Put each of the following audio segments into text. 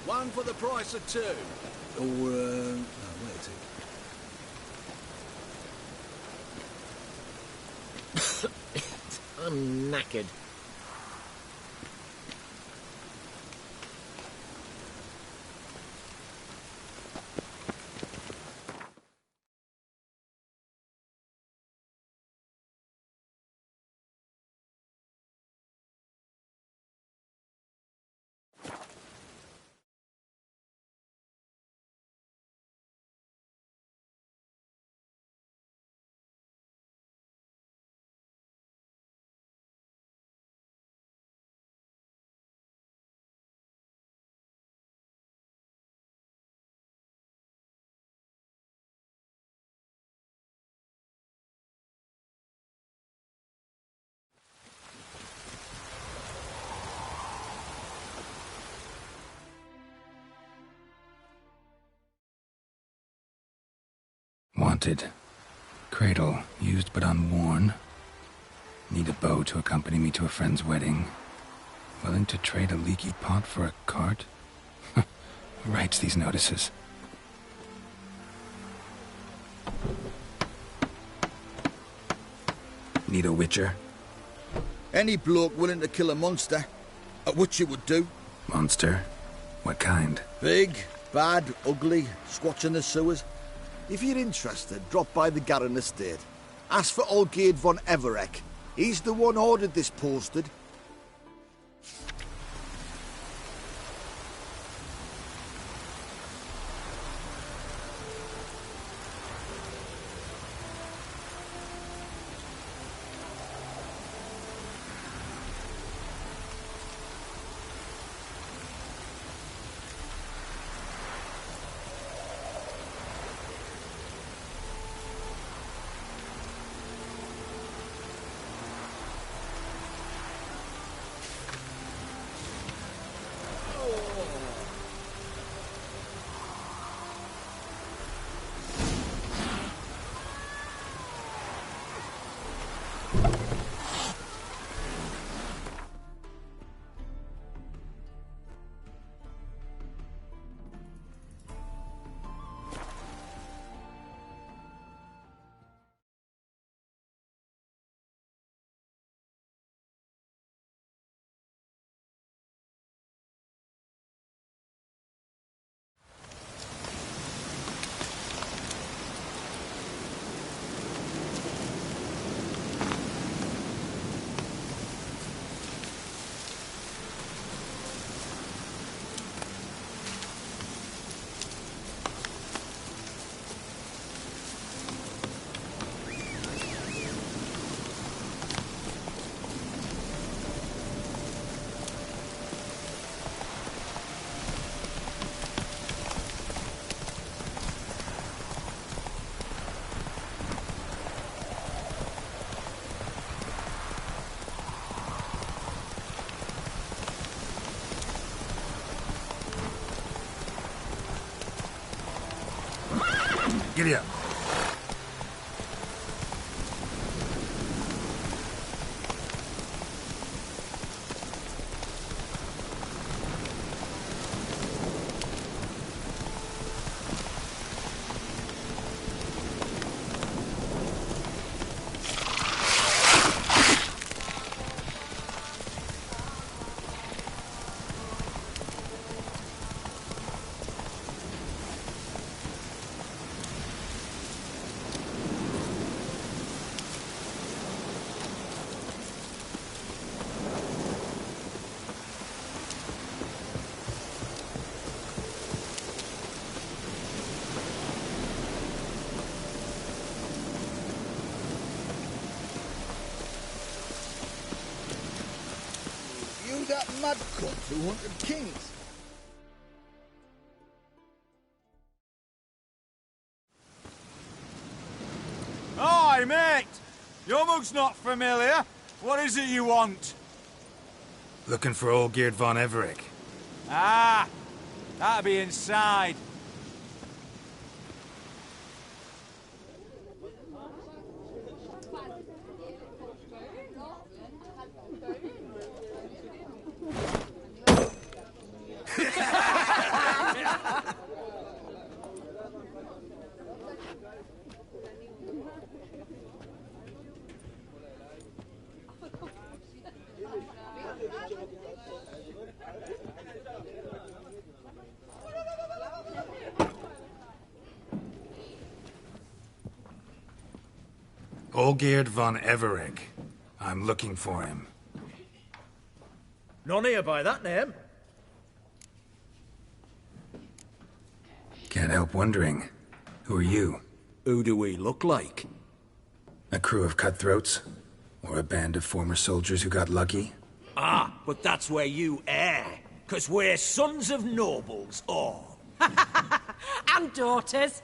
One for the price of two. Or, no, wait a tick. I'm knackered. Wanted. Cradle, used but unworn. Need a bow to accompany me to a friend's wedding. Willing to trade a leaky pot for a cart? Who writes these notices? Need a witcher? Any bloke willing to kill a monster, which you would do. Monster? What kind? Big, bad, ugly, squatching the sewers. If you're interested, drop by the Garren estate. Ask for Olgierd von Everek. He's the one ordered this posted. Giddy up. That mad cunt who hunted kings. Hi, mate! Your mug's not familiar. What is it you want? Looking for Olgierd von Everek. Ah! That'll be inside. Olgierd von Everegg. I'm looking for him. None here by that name. Can't help wondering. Who are you? Who do we look like? A crew of cutthroats? Or a band of former soldiers who got lucky? Ah, but that's where you err. 'Cause we're sons of nobles, all. And daughters.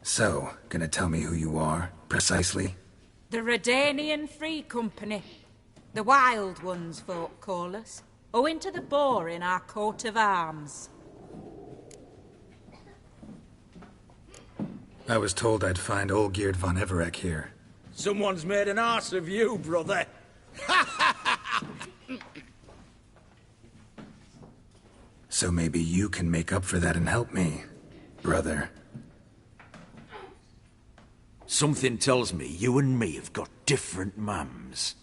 So, gonna tell me who you are, precisely? The Redanian Free Company. The Wild Ones, folk call us. Owing to the boar in our coat of arms. I was told I'd find Olgierd von Everegg here. Someone's made an arse of you, brother. So maybe you can make up for that and help me, brother. Something tells me you and me have got different mums.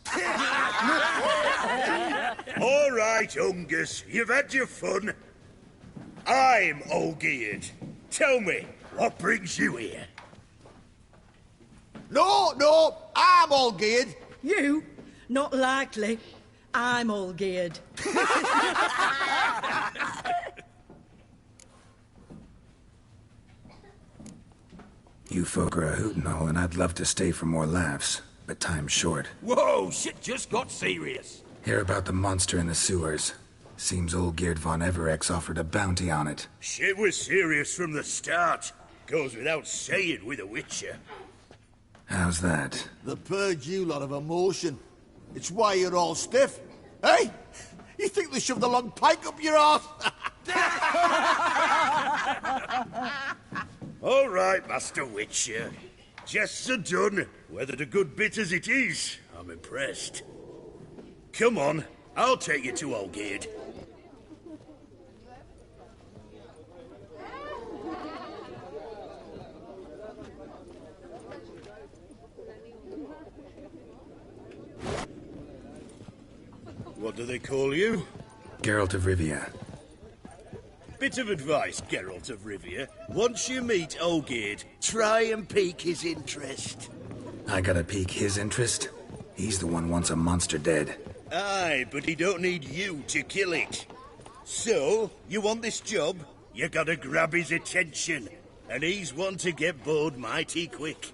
All right, Ungus, you've had your fun. I'm Olgierd. Tell me, what brings you here? No, I'm all geared. You? Not likely. I'm all geared. You folk are a hoot and all, and I'd love to stay for more laughs, but time's short. Whoa, shit just got serious. Hear about the monster in the sewers. Seems Olgierd von Everegg's offered a bounty on it. Shit was serious from the start. Goes without saying with a Witcher. How's that? The purge you lot of emotion. It's why you're all stiff. Hey? You think they shoved a long pike up your arse? All right, Master Witcher. Jests are done. Whether the good bit as it is, I'm impressed. Come on, I'll take you to Olgierd. What do they call you? Geralt of Rivia. Bit of advice, Geralt of Rivia. Once you meet Olgierd, try and pique his interest. I gotta pique his interest? He's the one wants a monster dead. Aye, but he don't need you to kill it. So, you want this job? You gotta grab his attention. And he's one to get bored mighty quick.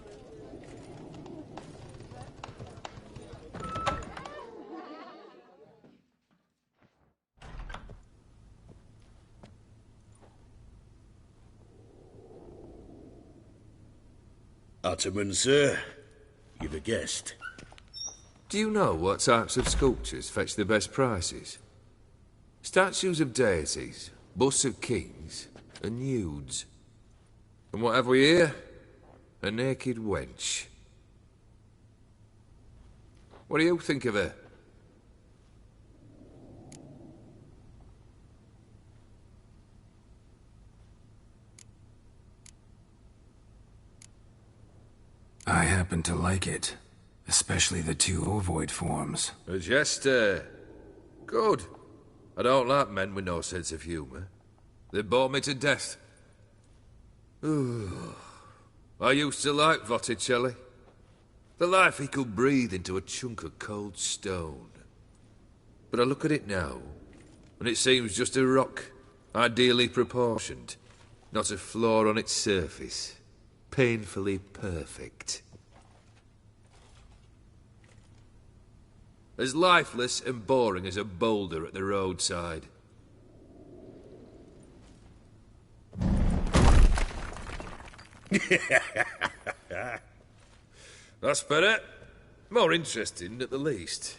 Ottoman, sir. You've a guest. Do you know what types of sculptures fetch the best prices? Statues of deities, busts of kings, and nudes. And what have we here? A naked wench. What do you think of her? I happen to like it. Especially the two ovoid forms. A jester. Good. I don't like men with no sense of humour. They bore me to death. I used to like Botticelli. The life he could breathe into a chunk of cold stone. But I look at it now, and it seems just a rock, ideally proportioned. Not a flaw on its surface. Painfully perfect. As lifeless and boring as a boulder at the roadside. That's better. More interesting, at the least.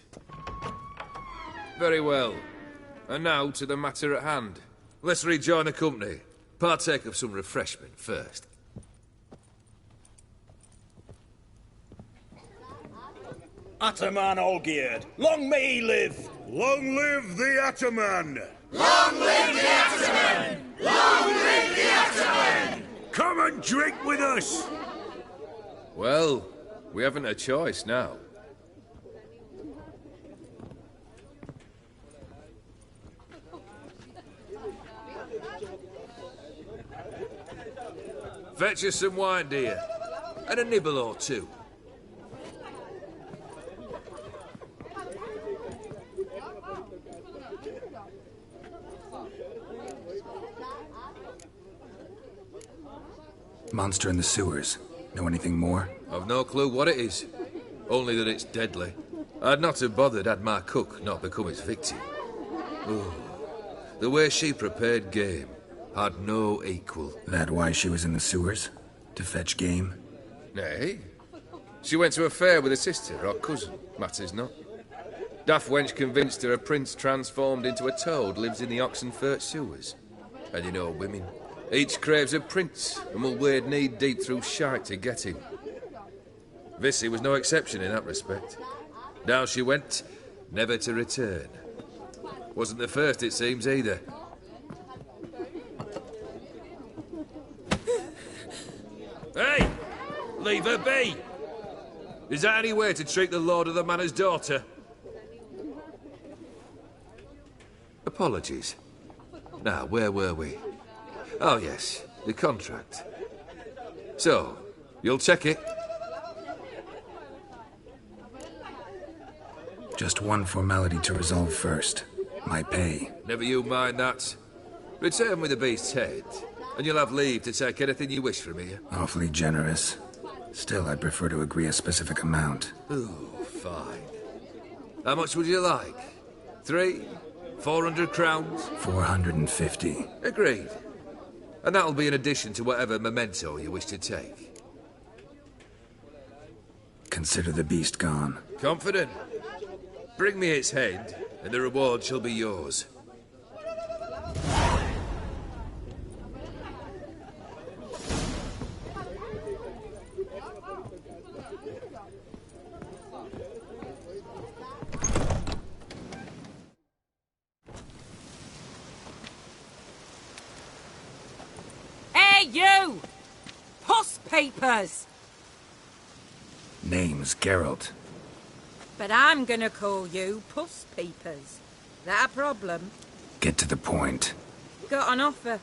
Very well. And now to the matter at hand. Let's rejoin the company. Partake of some refreshment first. Ataman Olgierd, long may he live! Long live the Ataman! Long live the Ataman! Long live the Ataman! Come and drink with us! Well, we haven't a choice now. Fetch us some wine, dear. And a nibble or two. Monster in the sewers. Know anything more? I've no clue what it is. Only that it's deadly. I'd not have bothered had my cook not become its victim. Ooh. The way she prepared game had no equal. That why she was in the sewers? To fetch game? Nay. She went to a fair with a sister or cousin, matters not. Daft wench convinced her a prince transformed into a toad lives in the Oxenfurt sewers. And you know women. Each craves a prince and will wade knee-deep through shite to get him. Vissy was no exception in that respect. Down she went, never to return. Wasn't the first, it seems, either. Hey! Leave her be! Is that any way to treat the lord of the manor's daughter? Apologies. Now, where were we? Oh, yes, the contract. So, you'll check it? Just one formality to resolve first. My pay. Never you mind that. Return with the beast's head, and you'll have leave to take anything you wish from here. Awfully generous. Still, I'd prefer to agree a specific amount. Ooh, fine. How much would you like? 300, 400 crowns? 450. Agreed. And that'll be in addition to whatever memento you wish to take. Consider the beast gone. Confident? Bring me its head, and the reward shall be yours. Hey, you! Puss papers! Name's Geralt. But I'm gonna call you Puss Peepers. That a problem? Get to the point. Got an offer.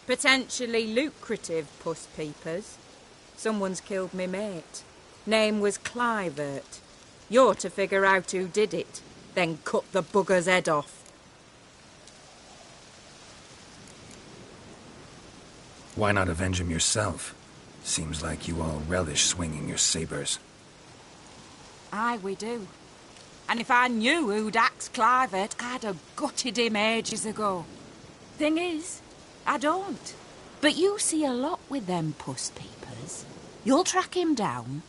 Potentially lucrative Puss Peepers. Someone's killed me mate. Name was Clivert. You're to figure out who did it, then cut the bugger's head off. Why not avenge him yourself? Seems like you all relish swinging your sabers. Aye, we do. And if I knew who'd axed Clivert, I'd have gutted him ages ago. Thing is, I don't. But you see a lot with them Puss Peepers. You'll track him down.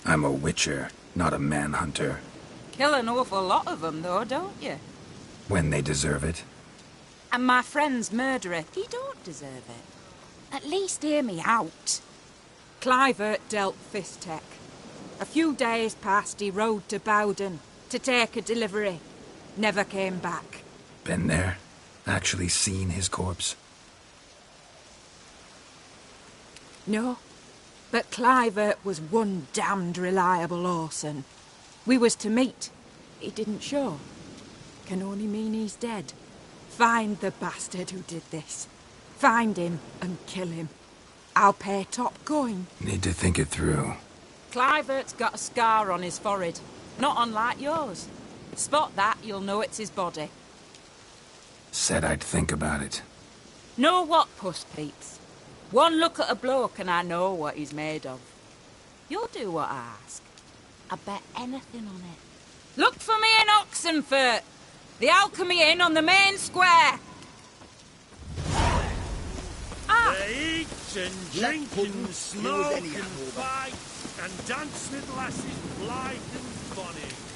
I'm a witcher, not a manhunter. Kill an awful lot of them, though, don't you? When they deserve it. And my friend's murderer, he don't deserve it. At least hear me out. Clivert dealt Fistech. A few days past, he rode to Bowden to take a delivery. Never came back. Been there? Actually seen his corpse? No, but Clivert was one damned reliable Orson. We was to meet. He didn't show. Can only mean he's dead. Find the bastard who did this. Find him and kill him. I'll pay top coin. Need to think it through. Clivert's got a scar on his forehead, not unlike yours. Spot that, you'll know it's his body. Said I'd think about it. Know what, Puss Peeps? One look at a bloke and I know what he's made of. You'll do what I ask. I bet anything on it. Look for me in Oxenfurt. The Alchemy Inn on the main square. Ah! They eat and Let drink pudding and do smoke as and any apple, fight and dance with lasses blithe and bonny.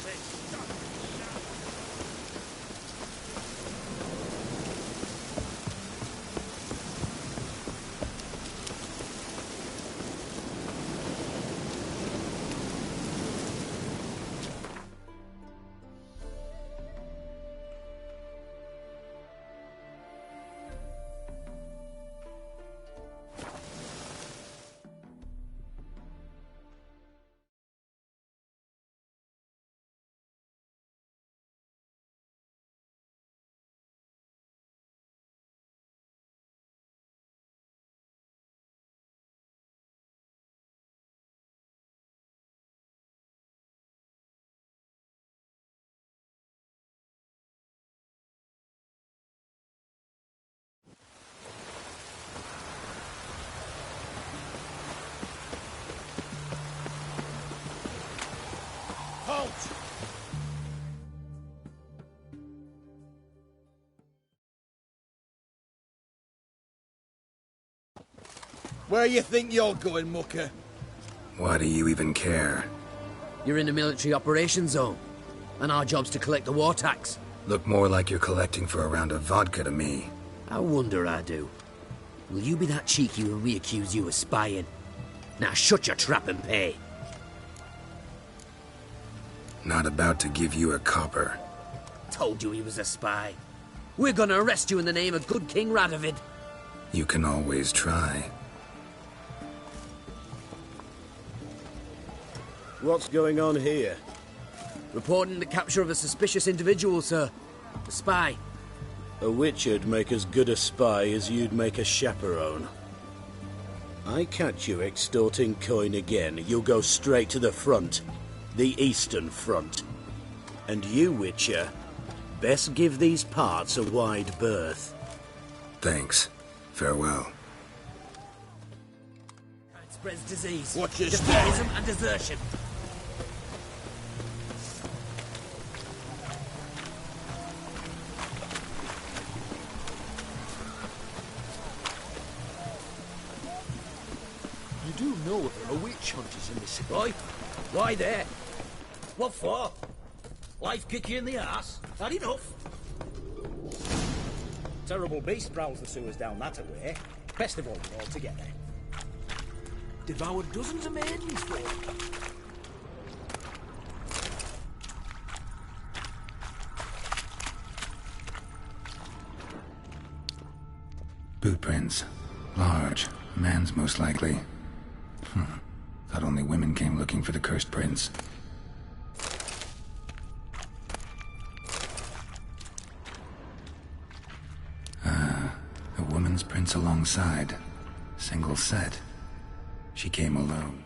Where you think you're going, mucker? Why do you even care? You're in a military operations zone, and our job's to collect the war tax. Look more like you're collecting for a round of vodka to me. I wonder I do. Will you be that cheeky when we accuse you of spying? Now shut your trap and pay. Not about to give you a copper. Told you he was a spy. We're gonna arrest you in the name of good King Radovid. You can always try. What's going on here? Reporting the capture of a suspicious individual, sir. A spy. A witcher'd make as good a spy as you'd make a chaperone. I catch you extorting coin again, you'll go straight to the front. The Eastern Front. And you, Witcher, best give these parts a wide berth. Thanks. Farewell. It spreads disease. Watch your defeatism and desertion. You do know there are witch hunters in this city. Right? Why there? What for? Life kick you in the ass? Had enough? Terrible beast prowls the sewers down that way. Best avoid them altogether. Devoured dozens of maidens for it. Boot prints. Large. Man's most likely. Thought only women came looking for the cursed prince. A woman's prints alongside. Single set. She came alone.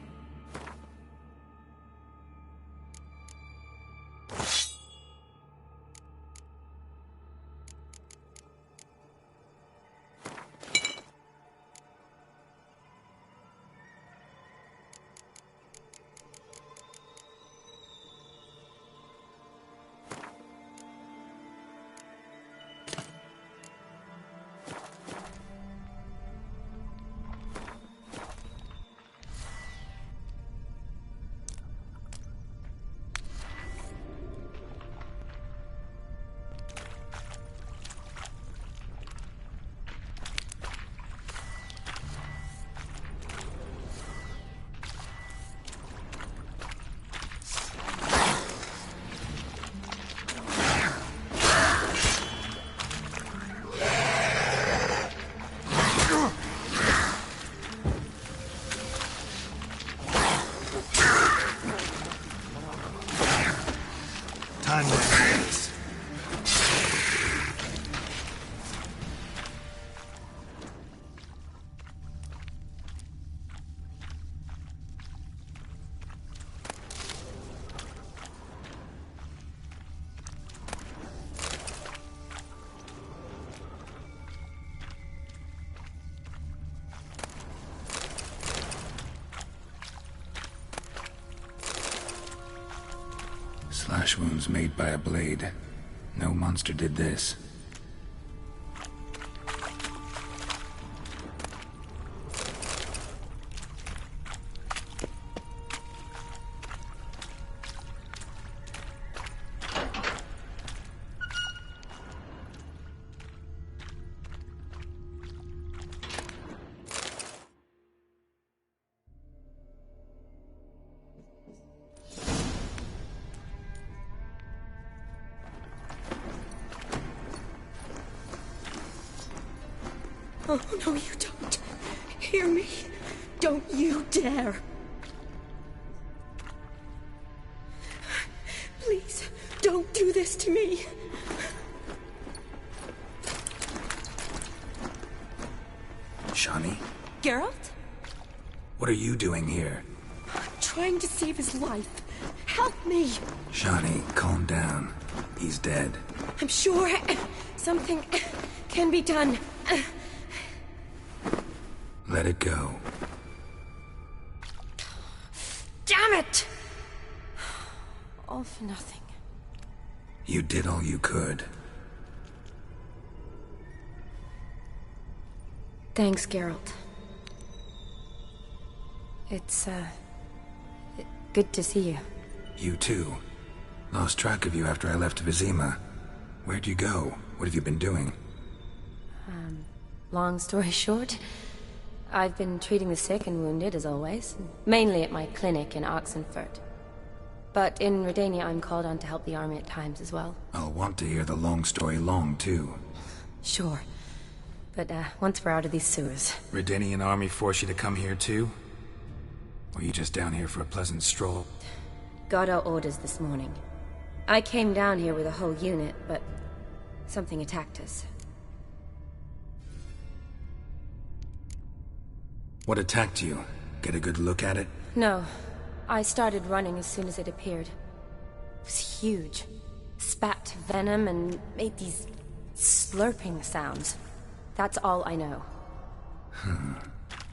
Time to dance. Slash wounds made by a blade. No monster did this. Oh, no, you don't. Hear me. Don't you dare. Please, don't do this to me. Shani? Geralt? What are you doing here? I'm trying to save his life. Help me. Shani, calm down. He's dead. I'm sure something can be done. Let it go. Damn it! All for nothing. You did all you could. Thanks, Geralt. It's, good to see you. You too. Lost track of you after I left Vizima. Where'd you go? What have you been doing? Long story short, I've been treating the sick and wounded, as always. Mainly at my clinic in Oxenfurt. But in Redania, I'm called on to help the army at times as well. I'll want to hear the long story long, too. Sure. But, once we're out of these sewers... Redanian army force you to come here, too? Or are you just down here for a pleasant stroll? Got our orders this morning. I came down here with a whole unit, but... something attacked us. What attacked you? Get a good look at it? No. I started running as soon as it appeared. It was huge. Spat venom and made these slurping sounds. That's all I know.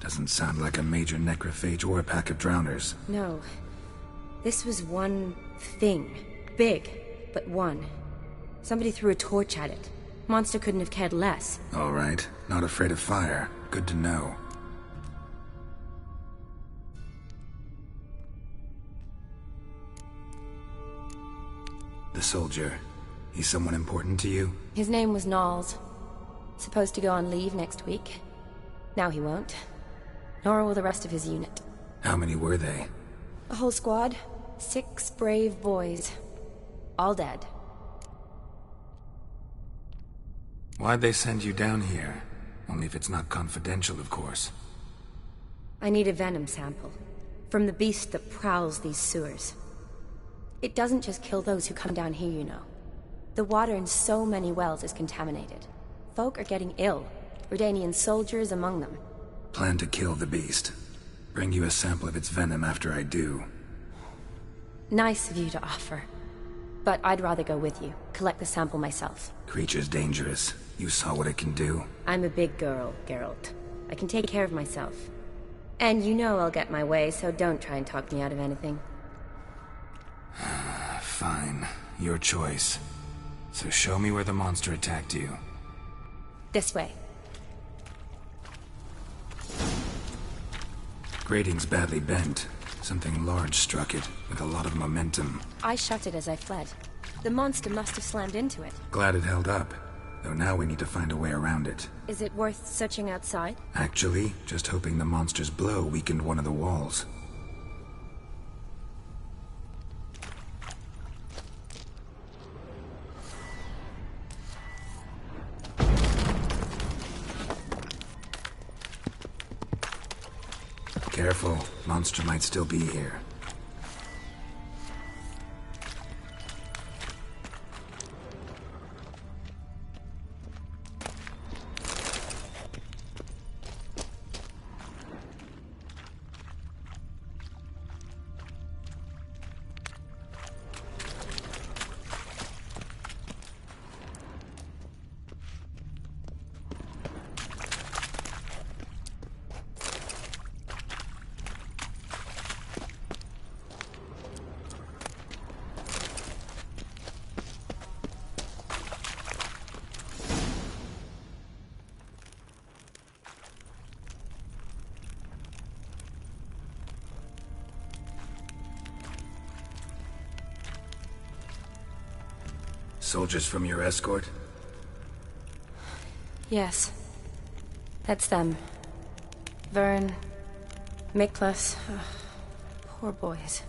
Doesn't sound like a major necrophage or a pack of drowners. No. This was one thing. Big, but one. Somebody threw a torch at it. Monster couldn't have cared less. All right. Not afraid of fire. Good to know. The soldier. He's someone important to you? His name was Knowles. Supposed to go on leave next week. Now he won't. Nor will the rest of his unit. How many were they? A whole squad. 6 brave boys. All dead. Why'd they send you down here? Only if it's not confidential, of course. I need a venom sample. From the beast that prowls these sewers. It doesn't just kill those who come down here, you know. The water in so many wells is contaminated. Folk are getting ill. Redanian soldiers among them. Plan to kill the beast. Bring you a sample of its venom after I do. Nice of you to offer. But I'd rather go with you. Collect the sample myself. Creature's dangerous. You saw what it can do. I'm a big girl, Geralt. I can take care of myself. And you know I'll get my way, so don't try and talk me out of anything. Fine. Your choice. So show me where the monster attacked you. This way. Grating's badly bent. Something large struck it, with a lot of momentum. I shut it as I fled. The monster must have slammed into it. Glad it held up. Though now we need to find a way around it. Is it worth searching outside? Actually, just hoping the monster's blow weakened one of the walls. Careful, monster might still be here. Soldiers from your escort? Yes. That's them. Vern, Miklas. Poor boys.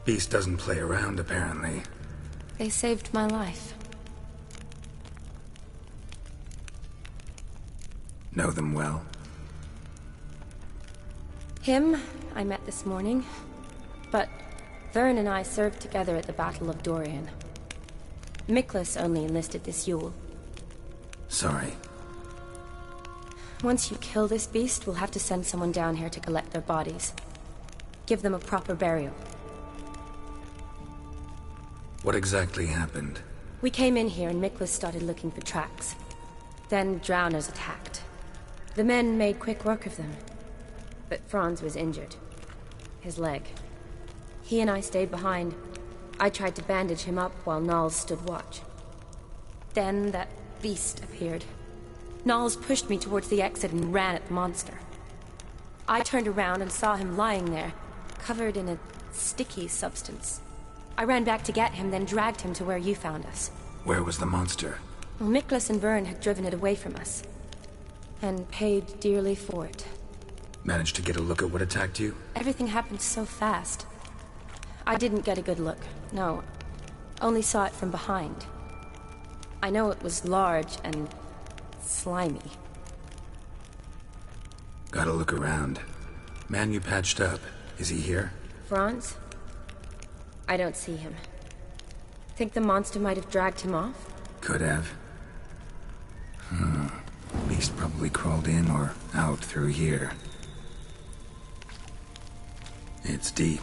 Beast doesn't play around, apparently. They saved my life. Know them well? Him, I met this morning. But Vern and I served together at the Battle of Dorian. Miklas only enlisted this Yule. Sorry. Once you kill this beast, we'll have to send someone down here to collect their bodies. Give them a proper burial. What exactly happened? We came in here and Miklas started looking for tracks. Then drowners attacked. The men made quick work of them. But Franz was injured. His leg. He and I stayed behind. I tried to bandage him up while Knowles stood watch. Then that beast appeared. Knowles pushed me towards the exit and ran at the monster. I turned around and saw him lying there, covered in a sticky substance. I ran back to get him, then dragged him to where you found us. Where was the monster? Well, Miklas and Vern had driven it away from us. And paid dearly for it. Managed to get a look at what attacked you? Everything happened so fast. I didn't get a good look, no. Only saw it from behind. I know it was large and slimy. Gotta look around. Man you patched up, is he here? Franz? I don't see him. Think the monster might have dragged him off? Could have. Beast probably crawled in or out through here. It's deep.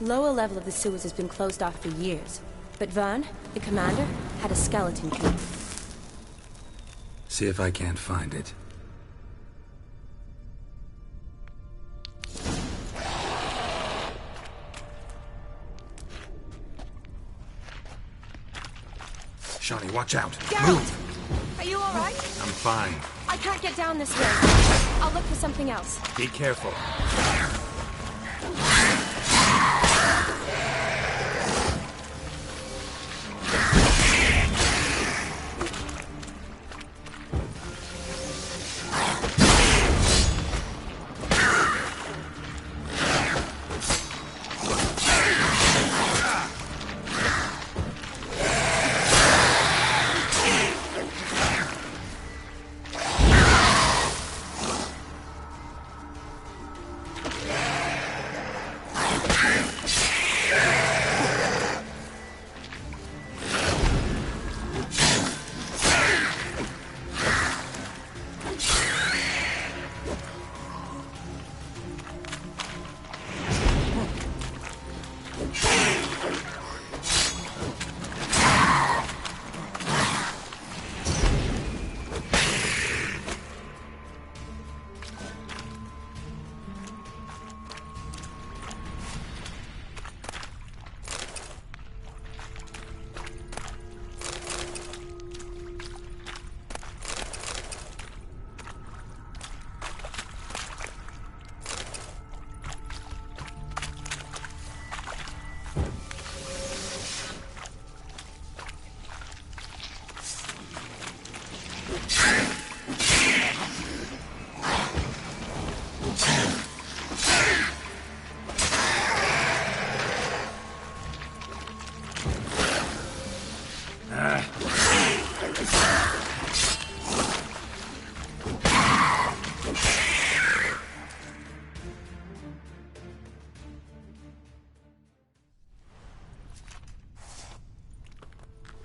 Lower level of the sewers has been closed off for years. But Vern, the commander, had a skeleton key. See if I can't find it. Shawnee, watch out! Geralt! Move! Are you alright? I'm fine. I can't get down this way. I'll look for something else. Be careful.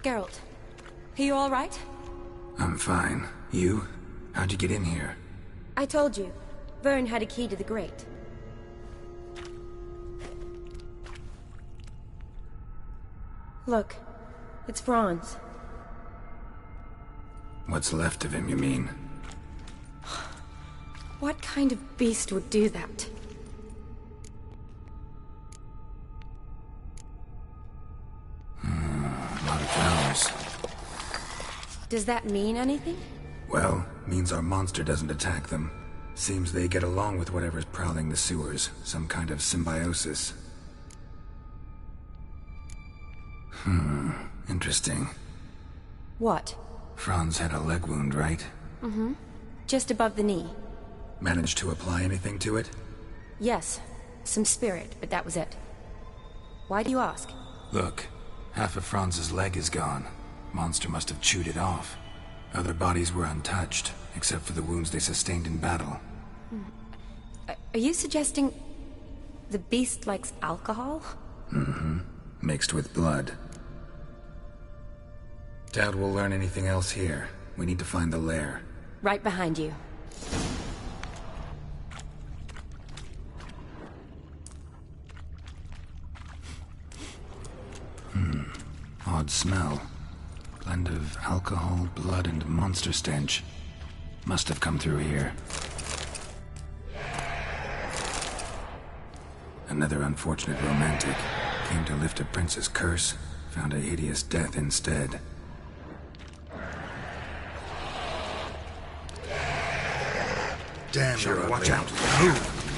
Geralt, are you all right? I'm fine. You? How'd you get in here? I told you. Vern had a key to the grate. Look, it's Franz. What's left of him, you mean? What kind of beast would do that? A lot of flowers. Does that mean anything? Well, means our monster doesn't attack them. Seems they get along with whatever's prowling the sewers. Some kind of symbiosis. Interesting. What? Franz had a leg wound, right? Mm-hmm. Just above the knee. Managed to apply anything to it? Yes. Some spirit, but that was it. Why do you ask? Look, half of Franz's leg is gone. Monster must have chewed it off. Other bodies were untouched, except for the wounds they sustained in battle. Are you suggesting the beast likes alcohol? Mm-hmm. Mixed with blood. Doubt we'll learn anything else here. We need to find the lair. Right behind you. Odd smell. Blend of alcohol, blood, and monster stench. Must have come through here. Another unfortunate romantic. Came to lift a prince's curse, found a hideous death instead. Damn, Shadow, you're watch ugly. out. Move!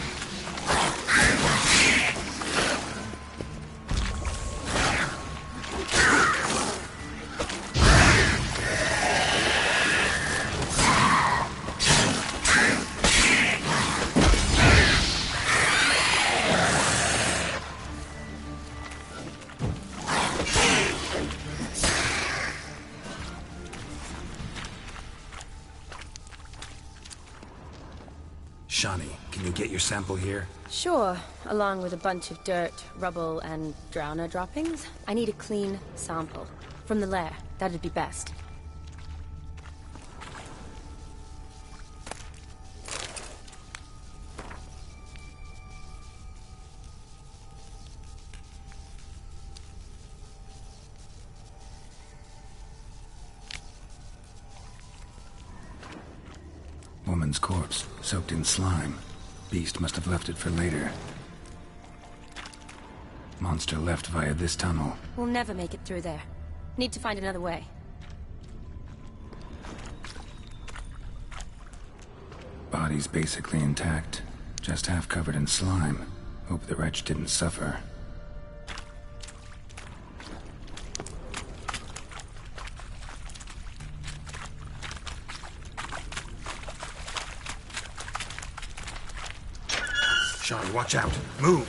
Shawnee, can you get your sample here? Sure, along with a bunch of dirt, rubble, and drowner droppings. I need a clean sample. From the lair, that'd be best. Woman's corpse, soaked in slime. Beast must have left it for later. Monster left via this tunnel. We'll never make it through there. Need to find another way. Body's basically intact, just half covered in slime. Hope the wretch didn't suffer. Shawnee, watch out! Move!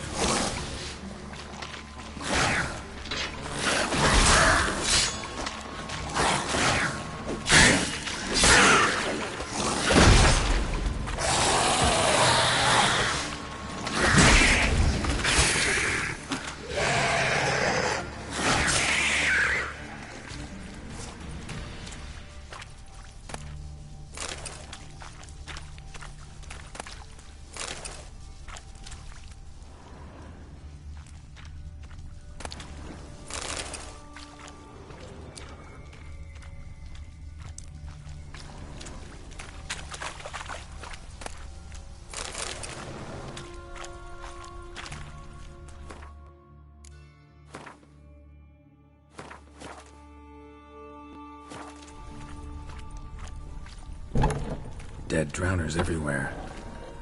Dead drowners everywhere.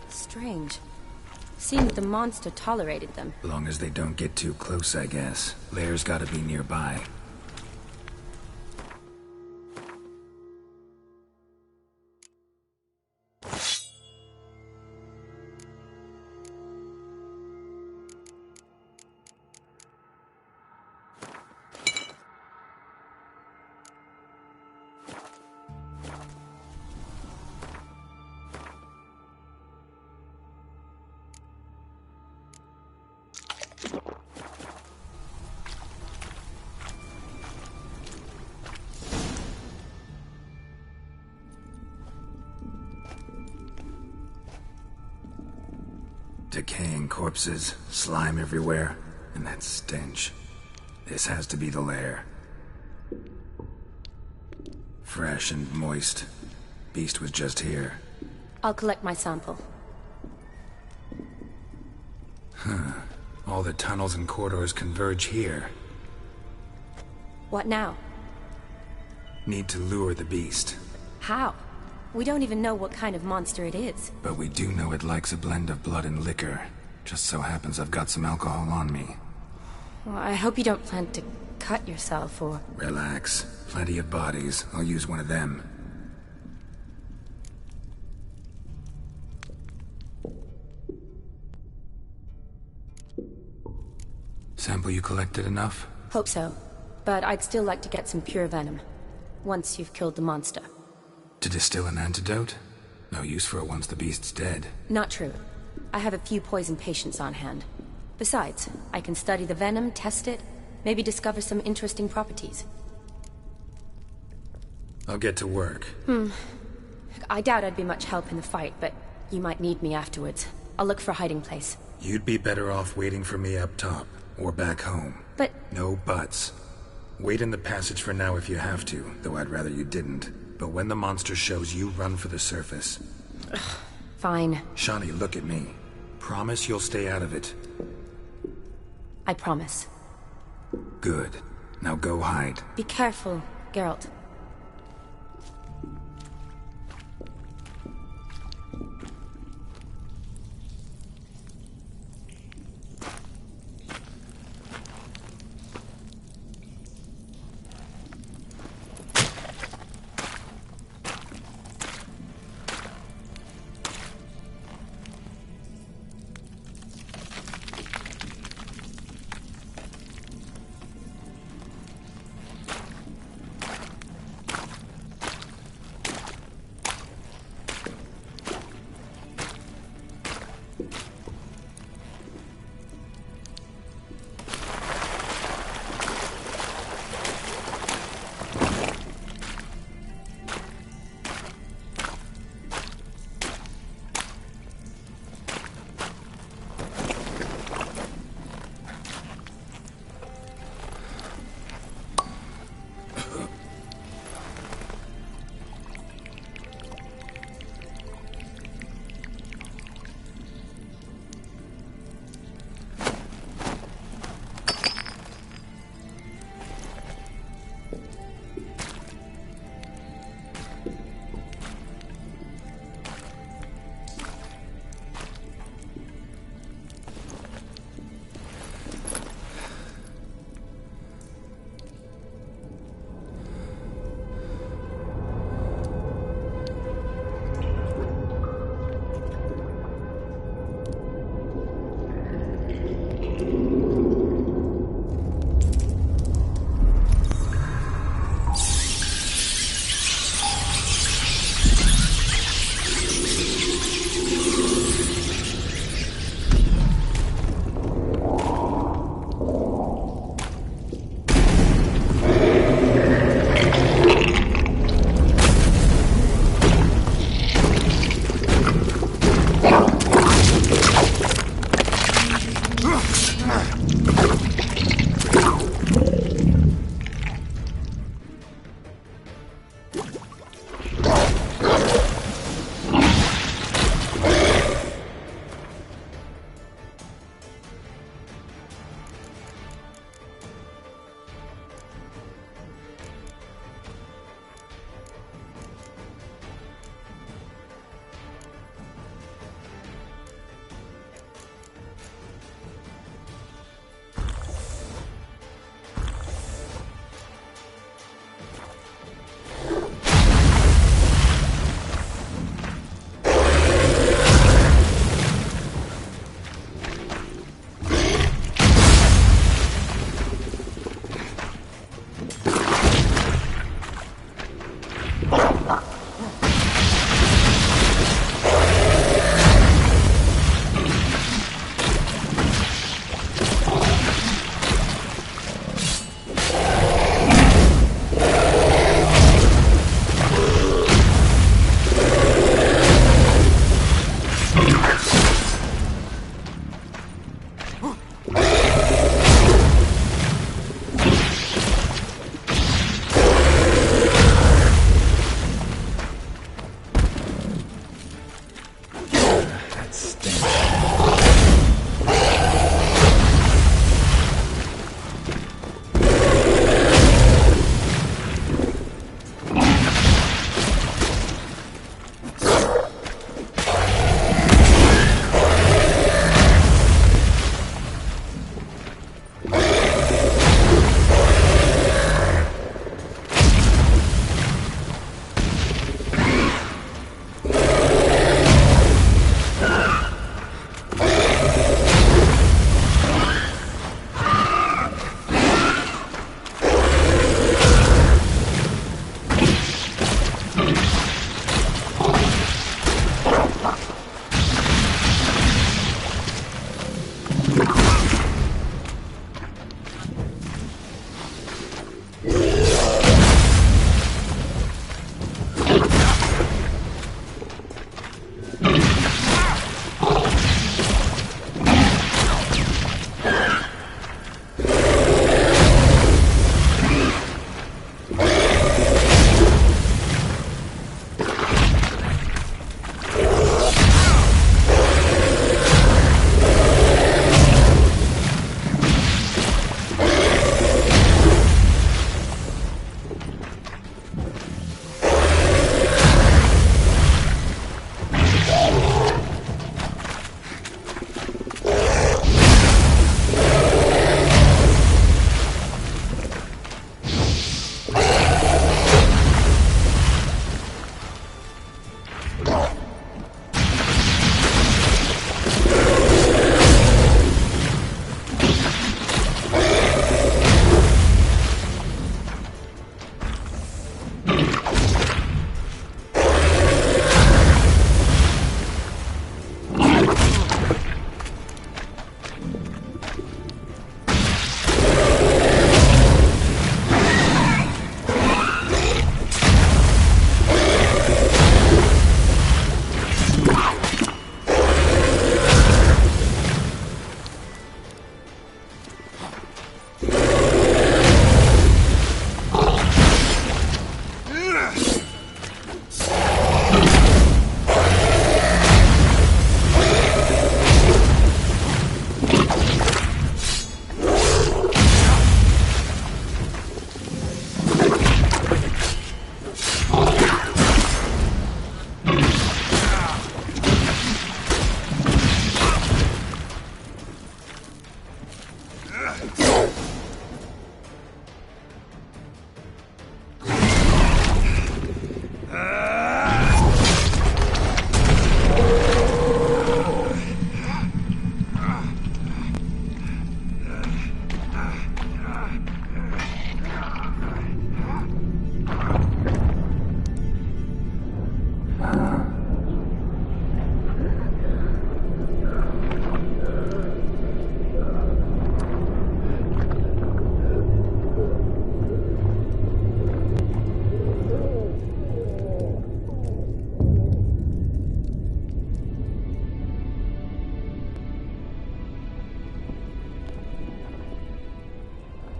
Strange. Seemed the monster tolerated them. Long as they don't get too close, I guess. Lair's gotta be nearby. Decaying corpses, slime everywhere, and that stench. This has to be the lair. Fresh and moist. Beast was just here. I'll collect my sample. Huh. All the tunnels and corridors converge here. What now? Need to lure the beast. How? We don't even know what kind of monster it is. But we do know it likes a blend of blood and liquor. Just so happens I've got some alcohol on me. Well, I hope you don't plan to cut yourself or... Relax. Plenty of bodies. I'll use one of them. Sample you collected enough? Hope so. But I'd still like to get some pure venom. Once you've killed the monster. To distill an antidote? No use for it once the beast's dead. Not true. I have a few poison patients on hand. Besides, I can study the venom, test it, maybe discover some interesting properties. I'll get to work. I doubt I'd be much help in the fight, but you might need me afterwards. I'll look for a hiding place. You'd be better off waiting for me up top, or back home. But... No buts. Wait in the passage for now if you have to, though I'd rather you didn't. But when the monster shows, you run for the surface. Fine. Shawnee, look at me. Promise you'll stay out of it. I promise. Good. Now go hide. Be careful, Geralt.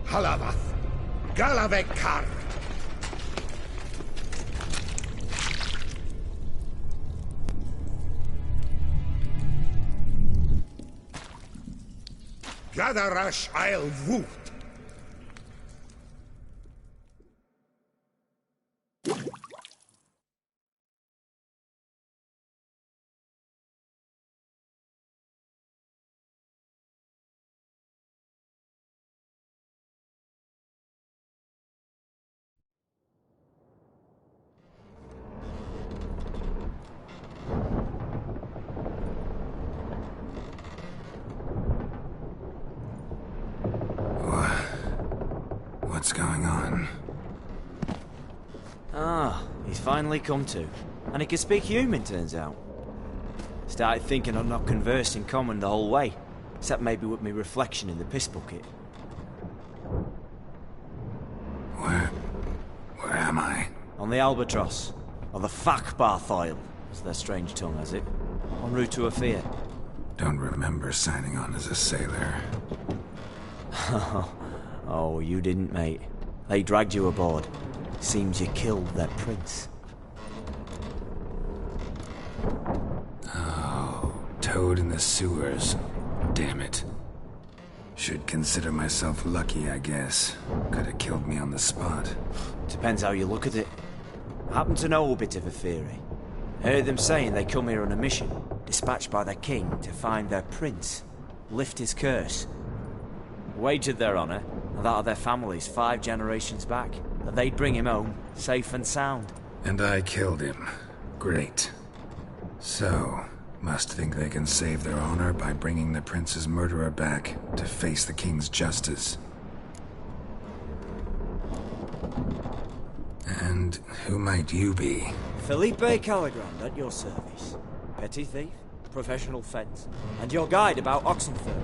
Halavath, Galavekar. Gadarash I'll woot. What's going on? Ah, he's finally come to. And he can speak human, turns out. Started thinking I'd not conversed in common the whole way, except maybe with me reflection in the piss bucket. Where am I? On the Albatross, or the Fakbarth Isle, as their strange tongue has it, en route to Afir. Don't remember signing on as a sailor. Oh, you didn't, mate. They dragged you aboard. Seems you killed their prince. Oh, toad in the sewers. Damn it. Should consider myself lucky, I guess. Could have killed me on the spot. Depends how you look at it. I happen to know a bit of a theory. Heard them saying they come here on a mission, dispatched by their king to find their prince, lift his curse. Wagered their honour, and that of their families 5 generations back, that they'd bring him home, safe and sound. And I killed him. Great. So, must think they can save their honor by bringing the prince's murderer back to face the king's justice. And who might you be? Felipe Caligrand at your service. Petty thief, professional fence, and your guide about Oxenford.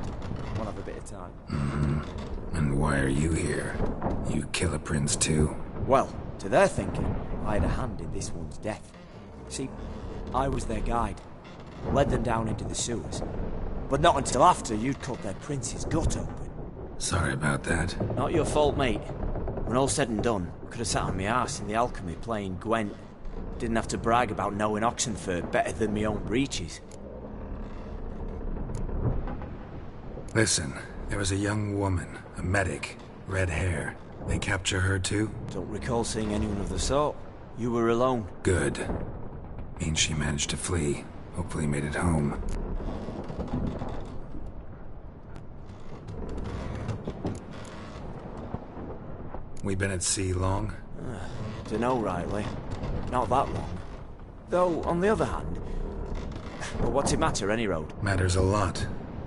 We'll have a bit of time. Mm-hmm. And why are you here? You kill a prince too? Well, to their thinking, I had a hand in this one's death. See, I was their guide. Led them down into the sewers. But not until after you'd cut their prince's gut open. Sorry about that. Not your fault, mate. When all said and done, could have sat on my arse in the alchemy playing Gwent. Didn't have to brag about knowing Oxenford better than my own breeches. Listen, there was a young woman, a medic, red hair. They capture her too? Don't recall seeing anyone of the sort. You were alone. Good. Means she managed to flee. Hopefully made it home. We been at sea long? Dunno rightly. Not that long. Though, on the other hand... But what's it matter, any road? Matters a lot.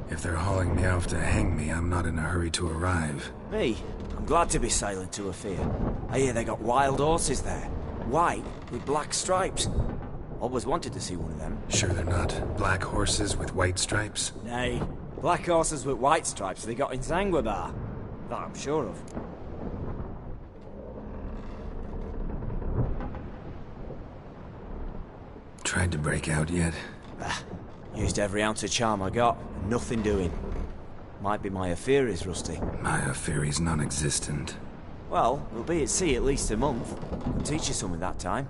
If they're hauling me off to hang me, I'm not in a hurry to arrive. Me? I'm glad to be sailing to Afir. I hear they got wild horses there. White, with black stripes. Always wanted to see one of them. Sure they're not black horses with white stripes? Nay, black horses with white stripes they got in Zanguebar. That I'm sure of. Tried to break out yet? Used every ounce of charm I got, and nothing doing. Might be my Afir is rusty. My Afir is non-existent. Well, we'll be at sea at least a month. I'll teach you something that time.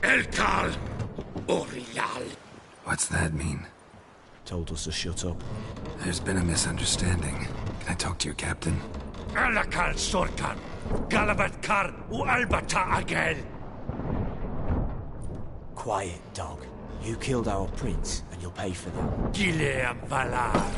Elkal Orial. What's that mean? Told us to shut up. There's been a misunderstanding. Can I talk to your captain? Alakal Sorkan. Galabat Kar U Albata Agel. Quiet, dog. You killed our prince, and you'll pay for that. Gileam Valar.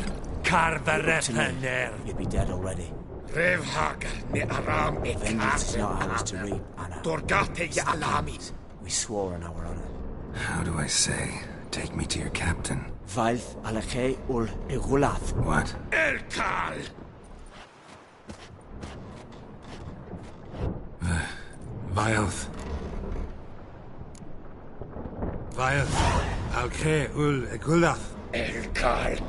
Karvarepaner. You'd be dead already. Revhaga ne Aram e Vengeance is not ours to reap, Anna. Dorgate ya Alami. We swore on our honor. How do I say? Take me to your captain. Vailth Alache ul Igulath. What? Elkal! Vailth. Vailth. Alche ul Igulath. Elkal.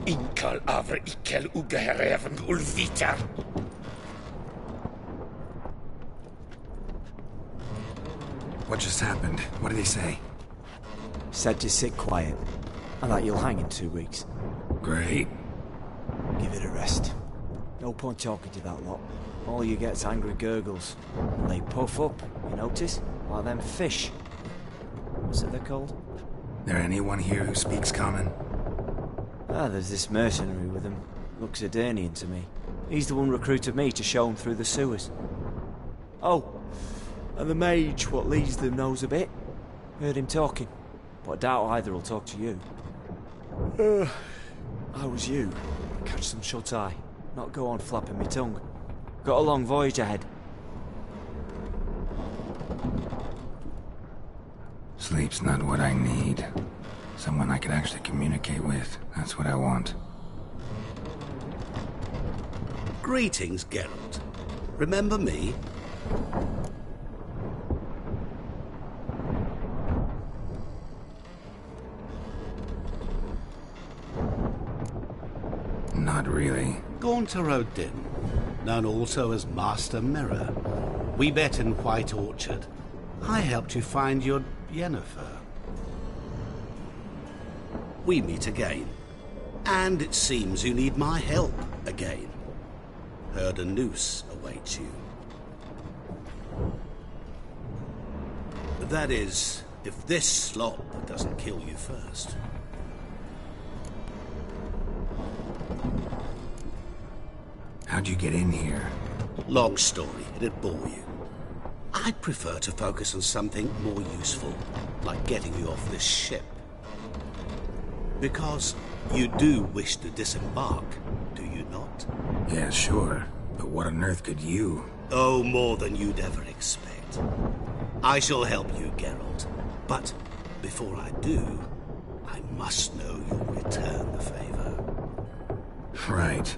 Inkal avre ikel ugehereven ul viter. What just happened? What did he say? Said to sit quiet, and that you'll hang in 2 weeks. Great. Give it a rest. No point talking to that lot. All you get's angry gurgles. And they puff up, you notice? Like them fish. What's it they're called? There anyone here who speaks common? Ah, there's this mercenary with him. Looks Edirnian to me. He's the one recruited me to show him through the sewers. Oh, and the mage what leads them knows a bit. Heard him talking, but I doubt either will talk to you. How was you? Catch some shut-eye. Not go on flapping me tongue. Got a long voyage ahead. Sleep's not what I need. Someone I can actually communicate with. That's what I want. Greetings, Geralt. Remember me? Not really. Gaunter Odin, known also as Master Mirror. We met in White Orchard. I helped you find your Yennefer. We meet again. And it seems you need my help again. Heard a noose awaits you. That is, if this slop doesn't kill you first. How'd you get in here? Long story, it'd bore you. I'd prefer to focus on something more useful, like getting you off this ship. Because you do wish to disembark, do you not? Yeah, sure. But what on earth could you? Oh, more than you'd ever expect. I shall help you, Geralt. But before I do, I must know you'll return the favor. Right.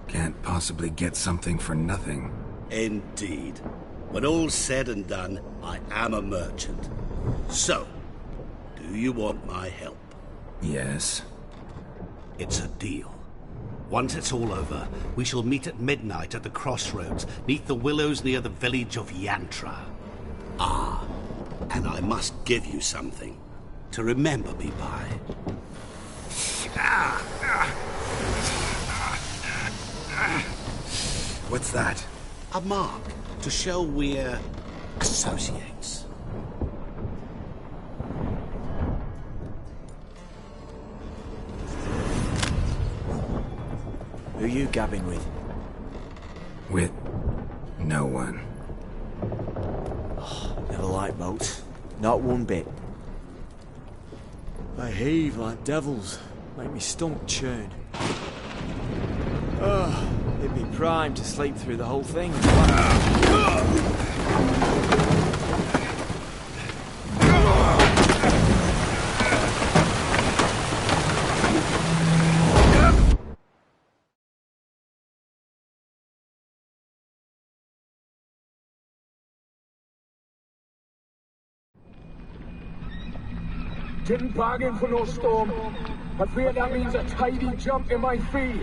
Can't possibly get something for nothing. Indeed. When all's said and done, I am a merchant. So, do you want my help? Yes. It's a deal. Once it's all over, we shall meet at midnight at the crossroads, neath the willows near the village of Yantra. Ah, and I must give you something to remember me by. What's that? A mark to show we're associates. Who are you gabbing with? With no one. Oh, never liked boats. Not one bit. They heave like devils. Make me stomach churn. Oh, it'd be prime to sleep through the whole thing. Didn't bargain for no storm. I fear that means a tidy jump in my fee.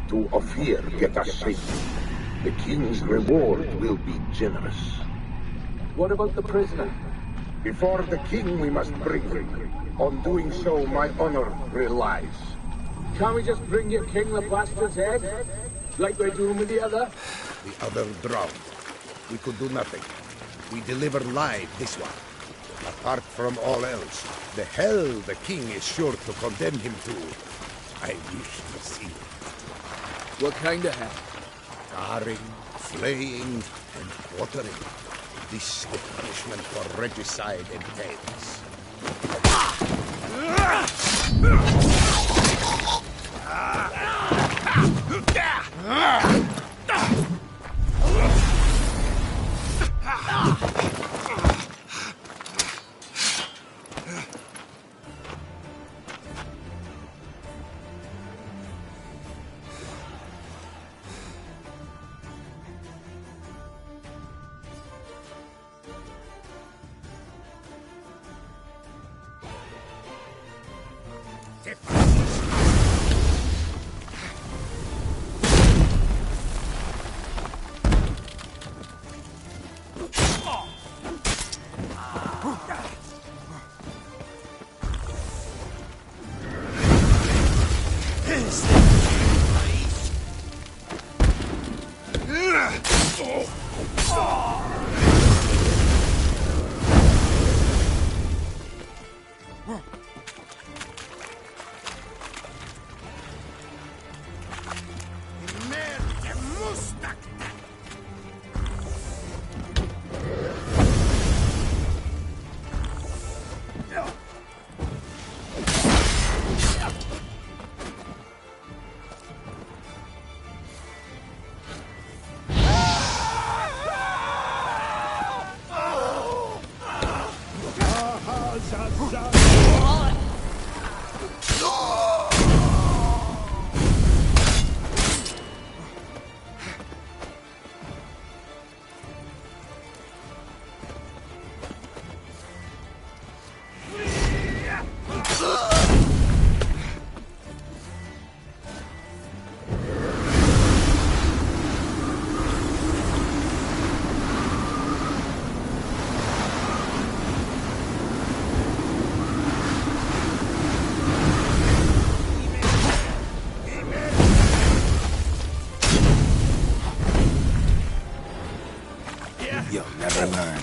To Ophir get us safe. The king's reward will be generous. What about the prisoner? Before the king we must bring him. On doing so, my honor relies. Can't we just bring your king the bastard's head? Like we're doing with the other? The other drowned. We could do nothing. We deliver live this one. Apart from all else, the hell the king is sure to condemn him to. I wish to see it. What kind of hell? Tarring, flaying, and quartering. This the punishment for regicide and tales. You'll never learn.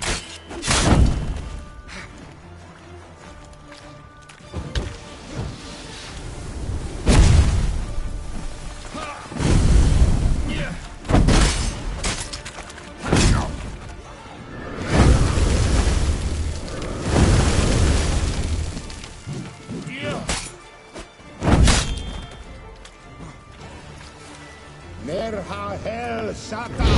Merha hel sata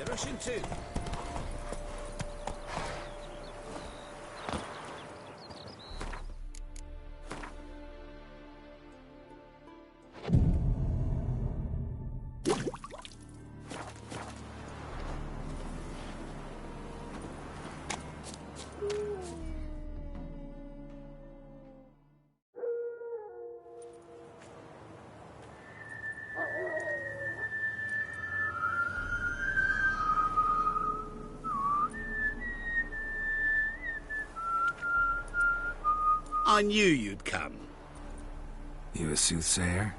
Russian too. I knew you'd come. You a soothsayer?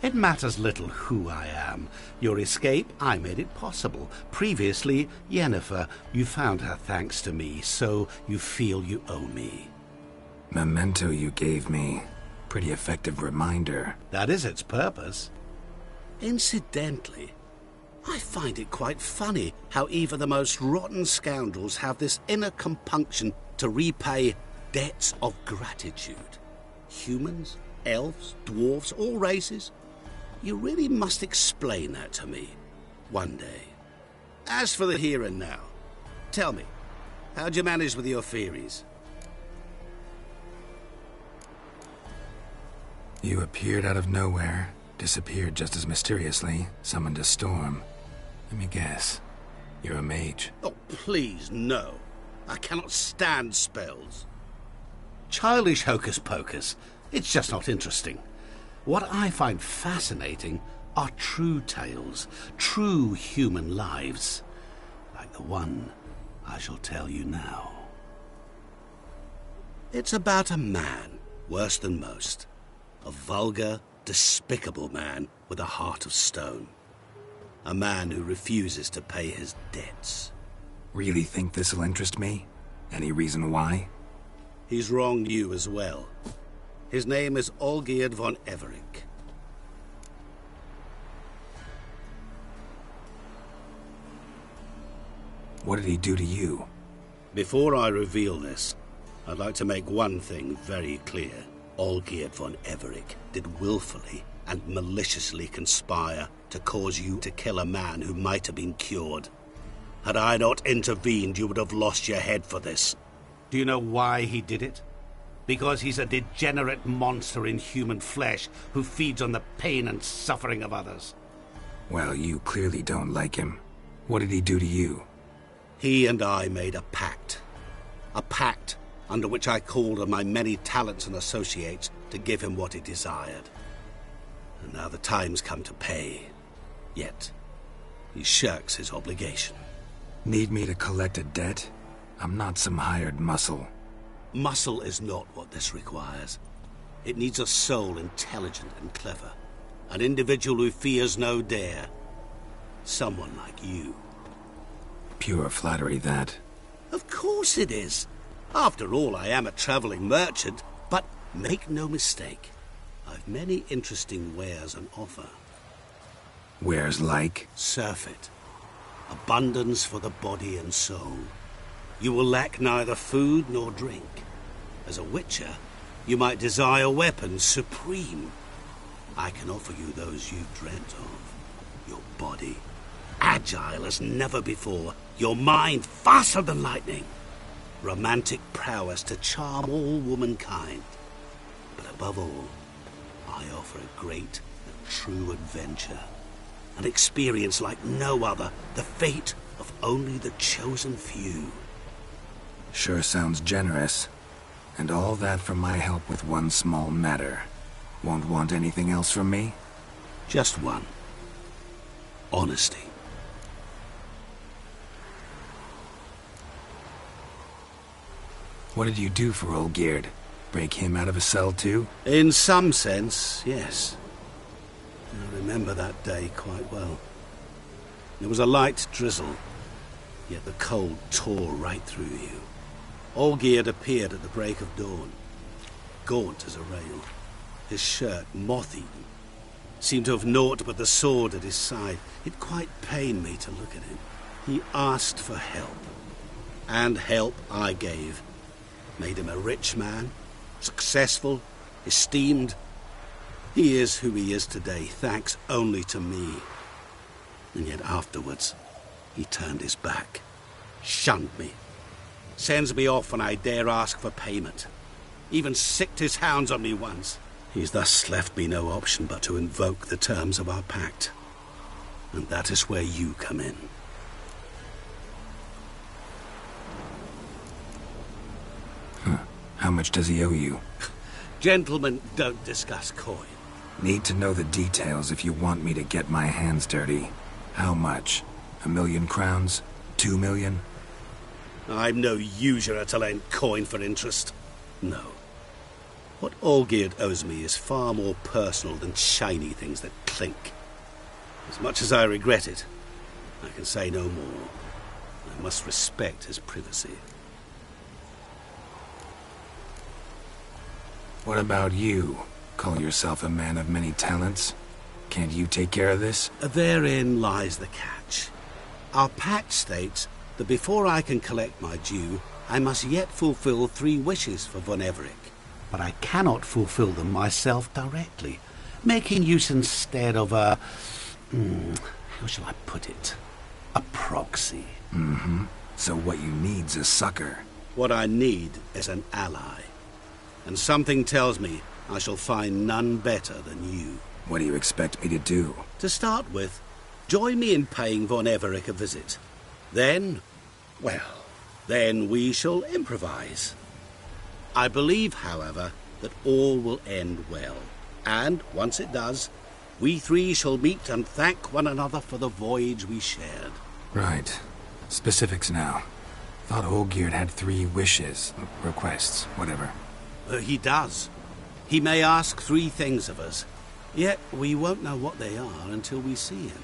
It matters little who I am. Your escape, I made it possible. Previously, Yennefer, you found her thanks to me, so you feel you owe me. Memento you gave me. Pretty effective reminder. That is its purpose. Incidentally, I find it quite funny how even the most rotten scoundrels have this inner compunction to repay debts of gratitude. Humans, elves, dwarves, all races. You really must explain that to me one day. As for the here and now, tell me, how'd you manage with your theories? You appeared out of nowhere, disappeared just as mysteriously, summoned a storm. Let me guess. You're a mage. Oh, please, no. I cannot stand spells. Childish hocus-pocus. It's just not interesting. What I find fascinating are true tales, true human lives, like the one I shall tell you now. It's about a man, worse than most. A vulgar, despicable man with a heart of stone. A man who refuses to pay his debts. Really think this'll interest me? Any reason why? He's wronged you as well. His name is Olgierd von Everec. What did he do to you? Before I reveal this, I'd like to make one thing very clear. Olgierd von Everec did willfully and maliciously conspire to cause you to kill a man who might have been cured. Had I not intervened, you would have lost your head for this. Do you know why he did it? Because he's a degenerate monster in human flesh who feeds on the pain and suffering of others. Well, you clearly don't like him. What did he do to you? He and I made a pact. A pact under which I called on my many talents and associates to give him what he desired. And now the time's come to pay. Yet, he shirks his obligation. Need me to collect a debt? I'm not some hired muscle. Muscle is not what this requires. It needs a soul intelligent and clever. An individual who fears no dare. Someone like you. Pure flattery, that. Of course it is. After all, I am a traveling merchant. But make no mistake, I've many interesting wares on offer. Wares like? Surfeit. Abundance for the body and soul. You will lack neither food nor drink. As a witcher, you might desire weapons supreme. I can offer you those you dreamt of. Your body, agile as never before. Your mind, faster than lightning. Romantic prowess to charm all womankind. But above all, I offer a great and true adventure. An experience like no other. The fate of only the chosen few. Sure sounds generous. And all that for my help with one small matter. Won't want anything else from me? Just one. Honesty. What did you do for Olgierd? Break him out of a cell too? In some sense, yes. I remember that day quite well. There was a light drizzle, yet the cold tore right through you. Olgierd appeared at the break of dawn, gaunt as a rail, his shirt moth-eaten, seemed to have naught but the sword at his side. It quite pained me to look at him. He asked for help, and help I gave. Made him a rich man, successful, esteemed. He is who he is today, thanks only to me. And yet afterwards, He turned his back, shunned me, sends me off when I dare ask for payment. Even sicked his hounds on me once. He's thus left me no option but to invoke the terms of our pact. And that is where you come in. How much does he owe you? Gentlemen don't discuss coin. Need to know the details if you want me to get my hands dirty. How much? 1,000,000 crowns? 2 million? I'm no usurer to lend coin for interest. No. What Olgierd owes me is far more personal than shiny things that clink. As much as I regret it, I can say no more. I must respect his privacy. What about you? Call yourself a man of many talents? Can't you take care of this? Therein lies the catch. Our pact states that before I can collect my due, I must yet fulfill 3 wishes for Von Everec. But I cannot fulfill them myself directly, making use instead of a... how shall I put it? A proxy. Mm-hmm. So what you need's a sucker. What I need is an ally. And something tells me I shall find none better than you. What do you expect me to do? To start with, join me in paying Von Everec a visit. Then, well, then we shall improvise. I believe, however, that all will end well. And, once it does, we 3 shall meet and thank one another for the voyage we shared. Right. Specifics now. Thought Olgierd had 3 wishes, requests, whatever. He does. He may ask 3 things of us, yet we won't know what they are until we see him.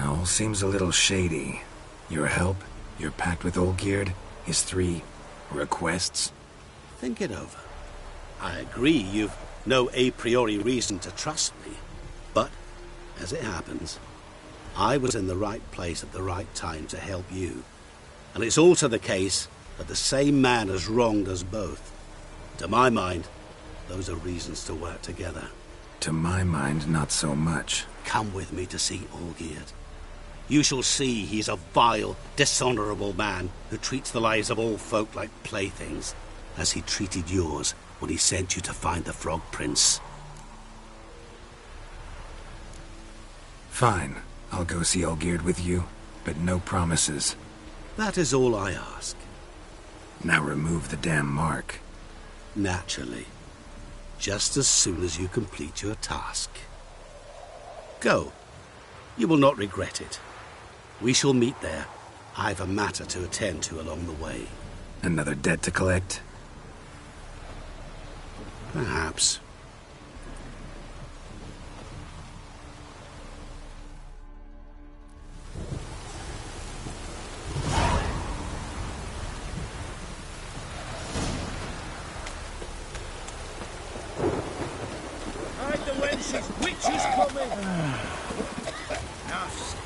All seems a little shady. Your help, your pact with Olgierd, his 3 requests. Think it over. I agree you've no a priori reason to trust me, but, as it happens, I was in the right place at the right time to help you. And it's also the case that the same man has wronged us both. To my mind, those are reasons to work together. To my mind, not so much. Come with me to see Olgierd. You shall see he's a vile, dishonourable man who treats the lives of all folk like playthings, as he treated yours when he sent you to find the Frog Prince. Fine. I'll go see Olgierd with you, but no promises. That is all I ask. Now remove the damn mark. Naturally. Just as soon as you complete your task. Go. You will not regret it. We shall meet there. I've a matter to attend to along the way. Another debt to collect? Perhaps. Hide the wenches! Witches coming! Nasty.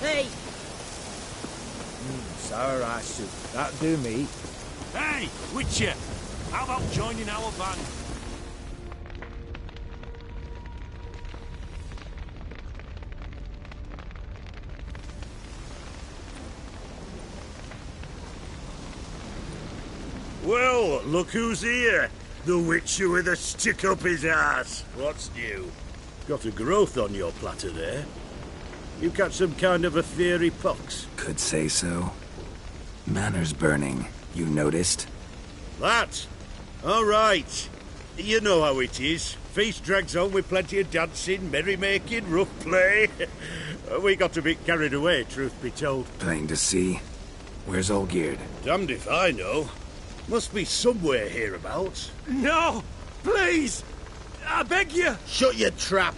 Hey! Sour rice soup. That'll do me. Hey, Witcher! How about joining our band? Well, look who's here. The Witcher with a stick up his ass. What's new? Got a growth on your platter there. You catch some kind of a fiery pox? Could say so. Manners burning, you noticed? That? All right. You know how it is. Feast drags on with plenty of dancing, merrymaking, rough play. We got a bit carried away, truth be told. Plain to see. Where's Olgierd? Damned if I know. Must be somewhere hereabouts. No! Please! I beg you! Shut your trap!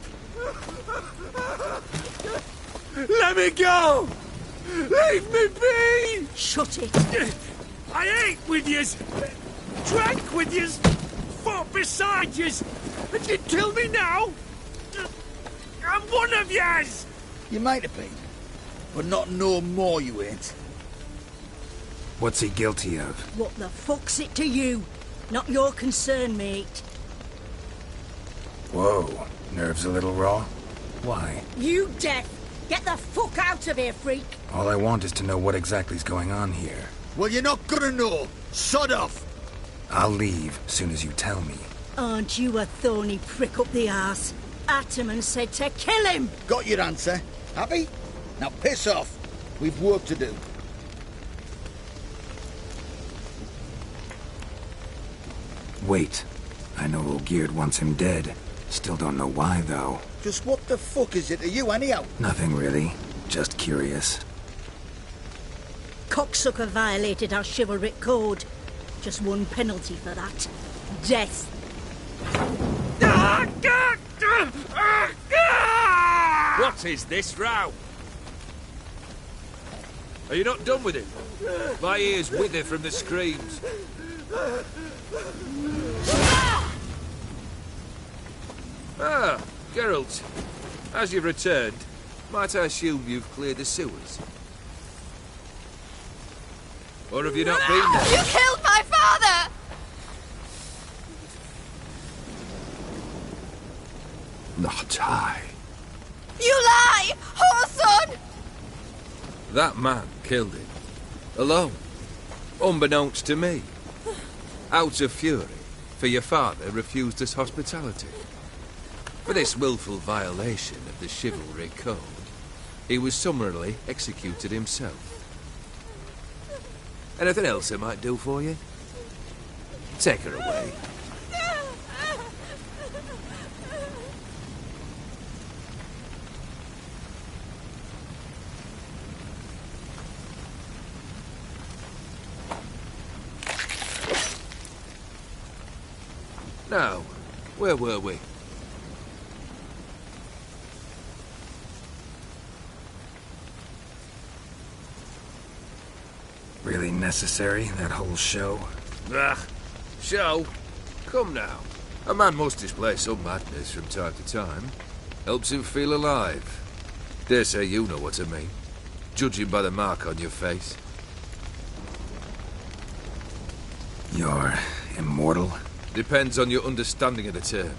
Let me go! Leave me be! Shut it! I ate with yous, drank with yous, fought beside yous, and you kill me now? I'm one of yous! You might have been, but not no more you ain't. What's he guilty of? What the fuck's it to you? Not your concern, mate. Whoa, nerves a little raw? Why? You deaf! Get the fuck out of here, freak! All I want is to know what exactly's going on here. Well, you're not gonna know. Sod off! I'll leave soon as you tell me. Aren't you a thorny prick up the arse? Ataman said to kill him! Got your answer. Happy? Now piss off. We've work to do. Wait. I know Olgierd wants him dead. Still don't know why, though. Just what the fuck is it to you, anyhow? Nothing really. Just curious. Cocksucker violated our chivalric code. Just one penalty for that. Death. What is this row? Are you not done with it? My ears wither from the screams. Ah, Geralt. As you've returned, might I assume you've cleared the sewers? Or have you not been there? You killed my father! Not I. You lie! Whoreson! That man killed him. Alone. Unbeknownst to me. Out of fury, for your father refused us hospitality. For this willful violation of the chivalry code, he was summarily executed himself. Anything else I might do for you? Take her away. Now, where were we? Really necessary, that whole show? Ah, show? Come now. A man must display some madness from time to time. Helps him feel alive. Dare say you know what I mean. Judging by the mark on your face. You're immortal? Depends on your understanding of the term.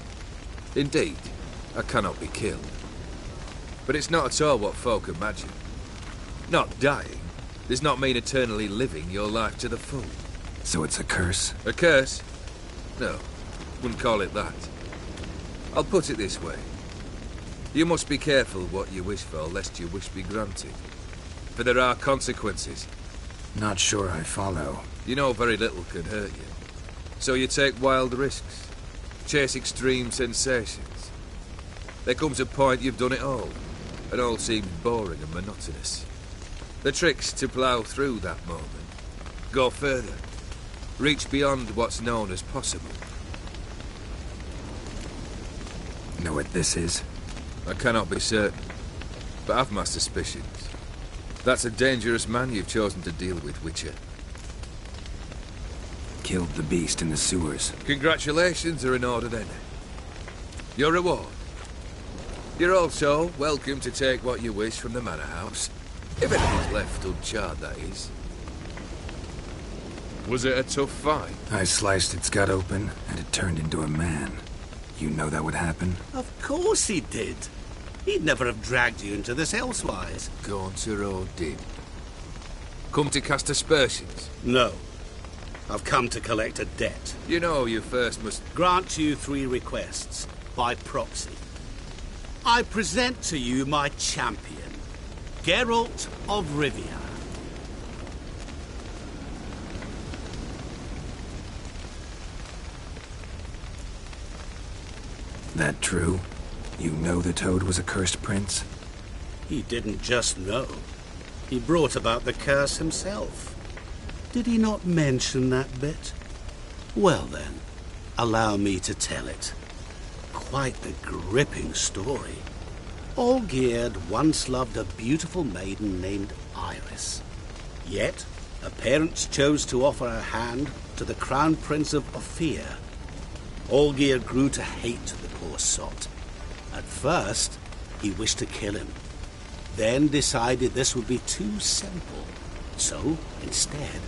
Indeed, I cannot be killed. But it's not at all what folk imagine. Not dying does not mean eternally living your life to the full. So it's a curse? A curse? No, wouldn't call it that. I'll put it this way. You must be careful what you wish for, lest your wish be granted. For there are consequences. Not sure I follow. You know very little can hurt you. So you take wild risks, chase extreme sensations. There comes a point you've done it all, and all seems boring and monotonous. The trick's to plough through that moment, go further, reach beyond what's known as possible. Know what this is? I cannot be certain, but I've my suspicions. That's a dangerous man you've chosen to deal with, Witcher. Killed the beast in the sewers. Congratulations are in order then. Your reward. You're also welcome to take what you wish from the manor house. If anything's left uncharred, that is. Was it a tough fight? I sliced its gut open, and it turned into a man. You know that would happen? Of course he did. He'd never have dragged you into this elsewise. Gaunter O'Din. Come to cast aspersions? No. I've come to collect a debt. You know you first must... Grant you 3 requests, by proxy. I present to you my champion, Geralt of Rivia. That true? You know the Toad was a cursed prince? He didn't just know. He brought about the curse himself. Did he not mention that bit? Well then, Allow me to tell it. Quite a gripping story. Olgierd once loved a beautiful maiden named Iris. Yet, her parents chose to offer her hand to the Crown Prince of Ophir. Olgierd grew to hate the poor sot. At first, he wished to kill him, then decided this would be too simple. So, instead,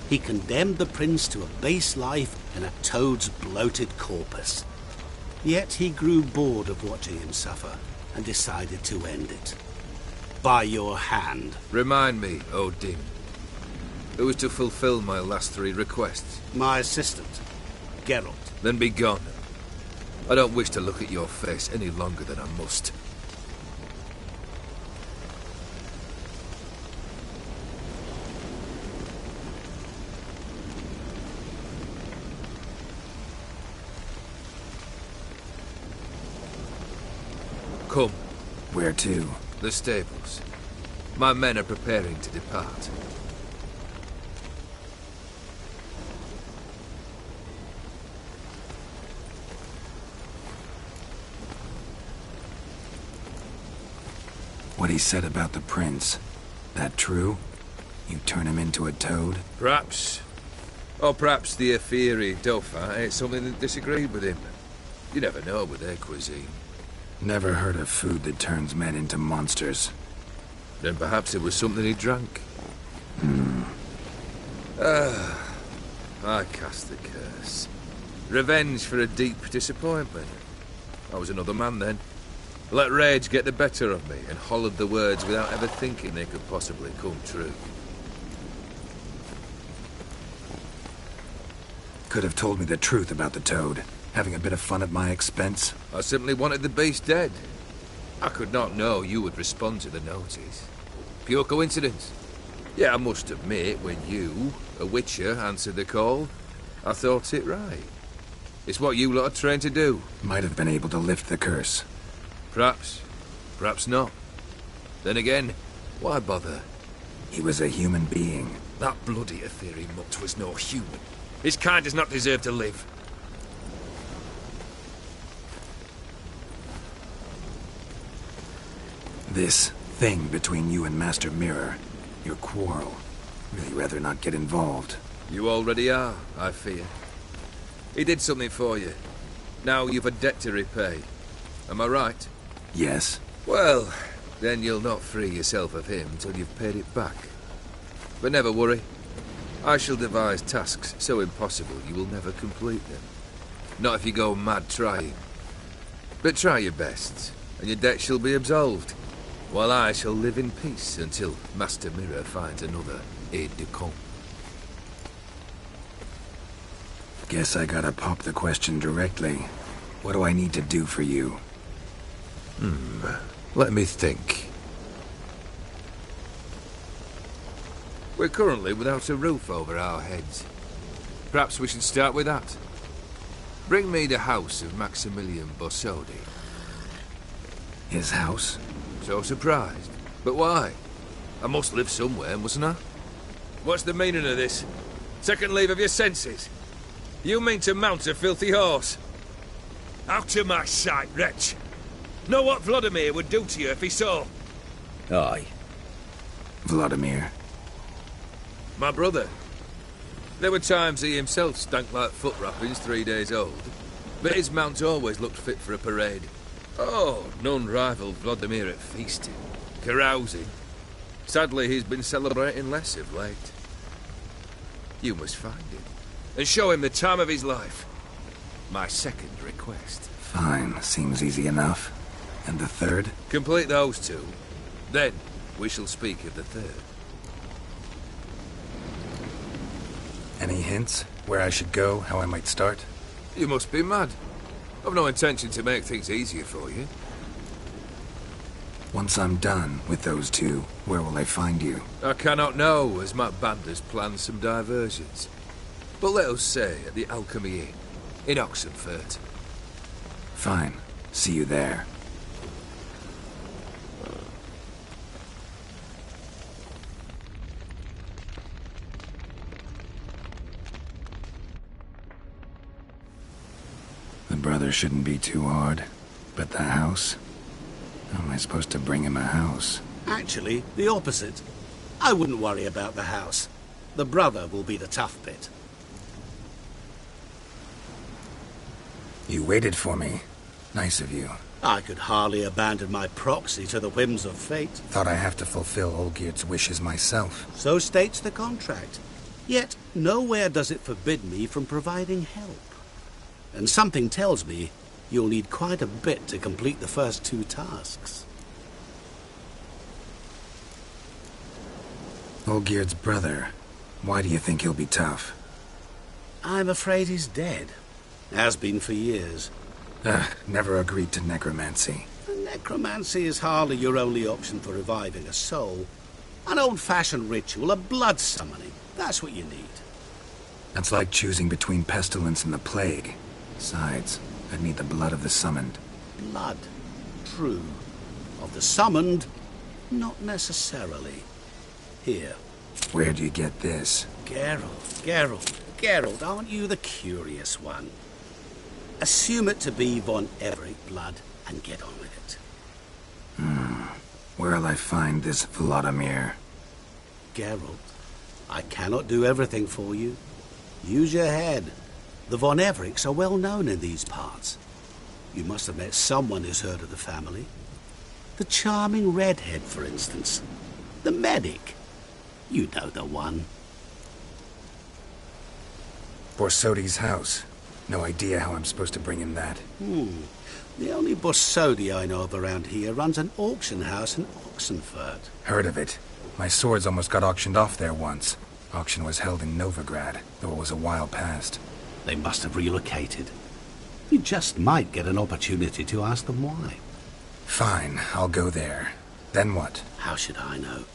he condemned the prince to a base life in a toad's bloated corpus. Yet he grew bored of watching him suffer and decided to end it. By your hand. Remind me, Odin. Who was to fulfill my last 3 requests? My assistant, Geralt. Then be gone. I don't wish to look at your face any longer than I must. Come. Where to? The stables. My men are preparing to depart. What he said about the prince, that true? You turn him into a toad? Perhaps. Or perhaps the Ephiri Dauphin ate something that disagreed with him. You never know with their cuisine. Never heard of food that turns men into monsters. Then perhaps it was something he drank. I cast the curse. Revenge for a deep disappointment. I was another man then. Let rage get the better of me and hollered the words without ever thinking they could possibly come true. Could have told me the truth about the toad. Having a bit of fun at my expense. I simply wanted the beast dead. I could not know you would respond to the notice. Pure coincidence. Yeah, I must admit, when you, a witcher, answered the call, I thought it right. It's what you lot are trained to do. Might have been able to lift the curse. Perhaps. Perhaps not. Then again, why bother? He was a human being. That bloody Ethereal mutt was no human. His kind does not deserve to live. This thing between you and Master Mirror, your quarrel, really rather not get involved. You already are, I fear. He did something for you. Now you've a debt to repay. Am I right? Yes. Well, then you'll not free yourself of him till you've paid it back. But never worry. I shall devise tasks so impossible you will never complete them. Not if you go mad trying. But try your best, and your debt shall be absolved. While I shall live in peace until Master Mirror finds another aide-de-camp. Guess I gotta pop the question directly. What do I need to do for you? Let me think. We're currently without a roof over our heads. Perhaps we should start with that. Bring me the house of Maximilian Bossodi. His house? So surprised. But why? I must live somewhere, mustn't I? What's the meaning of this? Second leave of your senses? You mean to mount a filthy horse? Out of my sight, wretch! Know what Vladimir would do to you if he saw? Aye. Vladimir. My brother. There were times he himself stank like foot wrappings 3 days old. But his mount always looked fit for a parade. Oh, none rivaled Vladimir at feasting, carousing. Sadly, he's been celebrating less of late. You must find him, and show him the time of his life. My second request. Fine, seems easy enough. And the third? Complete those 2. Then, we shall speak of the third. Any hints? Where I should go, how I might start? You must be mad. I've no intention to make things easier for you. Once I'm done with those 2, where will I find you? I cannot know, as my band has planned some diversions. But let us say at the Alchemy Inn, in Oxenfurt. Fine. See you there. The brother shouldn't be too hard. But the house? How am I supposed to bring him a house? Actually, the opposite. I wouldn't worry about the house. The brother will be the tough bit. You waited for me. Nice of you. I could hardly abandon my proxy to the whims of fate. Thought I have to fulfill Olgierd's wishes myself. So states the contract. Yet, nowhere does it forbid me from providing help. And something tells me you'll need quite a bit to complete the first 2 tasks. Olgierd's brother. Why do you think he'll be tough? I'm afraid he's dead. Has been for years. Never agreed to necromancy. Necromancy is hardly your only option for reviving a soul. An old-fashioned ritual, a blood summoning. That's what you need. That's like choosing between pestilence and the plague. Besides, I'd need the blood of the summoned. Blood. True. Of the summoned, not necessarily. Here. Where do you get this? Geralt, aren't you the curious one? Assume it to be von Everett blood and get on with it. Where'll I find this Vladimir? Geralt, I cannot do everything for you. Use your head. The von Evericks are well known in these parts. You must have met someone who's heard of the family. The charming redhead, for instance. The medic. You know the one. Borsodi's house. No idea how I'm supposed to bring him that. The only Borsodi I know of around here runs an auction house in Oxenfurt. Heard of it. My swords almost got auctioned off there once. Auction was held in Novigrad, though it was a while past. They must have relocated. You just might get an opportunity to ask them why. Fine, I'll go there. Then what? How should I know?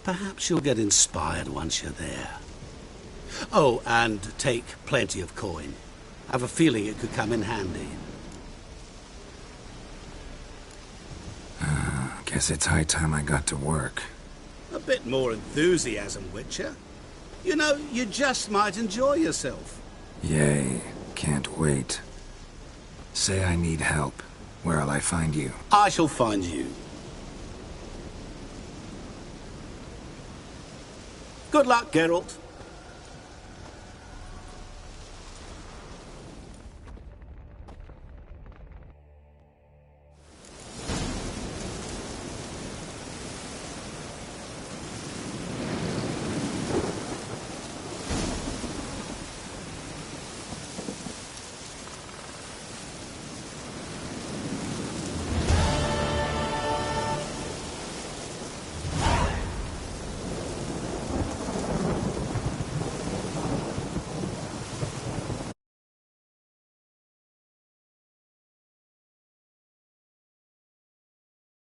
Perhaps you'll get inspired once you're there. Oh, and take plenty of coin. I have a feeling it could come in handy. Guess it's high time I got to work. A bit more enthusiasm, Witcher. You know, you just might enjoy yourself. Yay, can't wait. Say I need help. Where'll I find you? I shall find you. Good luck, Geralt.